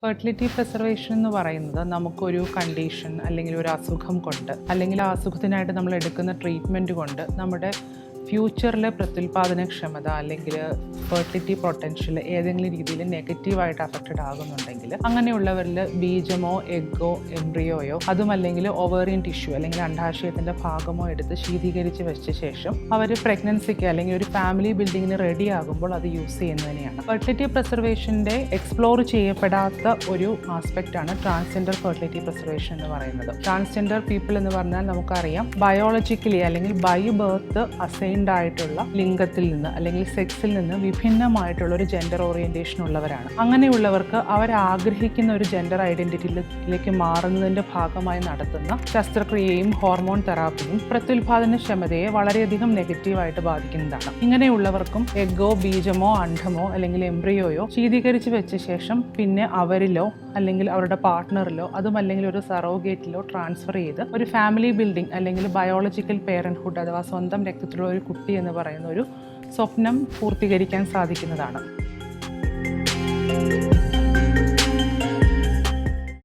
Fertility preservation എന്ന് പറയുന്നത് നമുക്കൊരു കണ്ടീഷൻ അല്ലെങ്കിൽ ഒരു അസുഖം കൊണ്ട് അല്ലെങ്കിൽ ആ അസുഖത്തിനായിട്ട് നമ്മൾ എടുക്കുന്ന ട്രീറ്റ്മെൻറ്റ് കൊണ്ട് നമ്മുടെ ഫ്യൂച്ചറിലെ പ്രത്യുൽപാദനക്ഷമത അല്ലെങ്കിൽ ഫെർട്ടിലിറ്റി പൊട്ടൻഷ്യൽ ഏതെങ്കിലും രീതിയിൽ നെഗറ്റീവായിട്ട് അഫക്റ്റഡ് ആകുന്നുണ്ടെങ്കിൽ അങ്ങനെയുള്ളവരിൽ ബീജമോ എഗ്ഗോ എംബ്രിയോയോ അതുമല്ലെങ്കിൽ ഓവേറിയൻ ടിഷ്യൂ അല്ലെങ്കിൽ അണ്ഡാശയത്തിൻ്റെ ഭാഗമോ എടുത്ത് ശീതീകരിച്ച് വെച്ച ശേഷം അവർ പ്രഗ്നൻസിക്ക് അല്ലെങ്കിൽ ഒരു ഫാമിലി ബിൽഡിങ്ങിന് റെഡി ആകുമ്പോൾ അത് യൂസ് ചെയ്യുന്നതിനെയാണ്. ഫെർട്ടിലിറ്റി പ്രിസർവേഷൻ്റെ എക്സ്പ്ലോർ ചെയ്യപ്പെടാത്ത ഒരു ആസ്പെക്റ്റാണ് ട്രാൻസ്ജെൻഡർ ഫെർട്ടിലിറ്റി പ്രിസർവേഷൻ എന്ന് പറയുന്നത്. ട്രാൻസ്ജെൻഡർ പീപ്പിൾ എന്ന് പറഞ്ഞാൽ നമുക്കറിയാം ബയോളജിക്കലി അല്ലെങ്കിൽ ബൈ ബർത്ത് അസൈൻഡ് ആയിട്ടുള്ള ലിംഗത്തിൽ നിന്ന് അല്ലെങ്കിൽ സെക്സിൽ നിന്ന് വിഭിന്നമായിട്ടുള്ള ഒരു ജെൻഡർ ഓറിയന്റേഷൻ ഉള്ളവരാണ്. അങ്ങനെയുള്ളവർക്ക് അവർ ആഗ്രഹിക്കുന്ന ഒരു ജെൻഡർ ഐഡന്റിറ്റിയിലേക്ക് മാറുന്നതിന്റെ ഭാഗമായി നടത്തുന്ന ശസ്ത്രക്രിയയും ഹോർമോൺ തെറാപ്പിയും പ്രത്യുൽപാദനക്ഷമതയെ വളരെയധികം നെഗറ്റീവായിട്ട് ബാധിക്കുന്നതാണ്. ഇങ്ങനെയുള്ളവർക്കും എഗ്ഗോ ബീജമോ അണ്ഡമോ അല്ലെങ്കിൽ എംബ്രിയോയോ ശീതീകരിച്ച് വെച്ച ശേഷം പിന്നെ അവരിലോ അല്ലെങ്കിൽ അവരുടെ പാർട്ട്ണറിലോ അതുമല്ലെങ്കിൽ ഒരു സറോഗേറ്റിലോ ട്രാൻസ്ഫർ ചെയ്ത് ഒരു ഫാമിലി ബിൽഡിംഗ് അല്ലെങ്കിൽ ബയോളജിക്കൽ പേരൻറ്ഹുഡ് അഥവാ സ്വന്തം രക്തത്തിലുള്ള ഒരു കുട്ടി എന്ന് പറയുന്ന ഒരു സ്വപ്നം പൂർത്തീകരിക്കാൻ സാധിക്കുന്നതാണ്.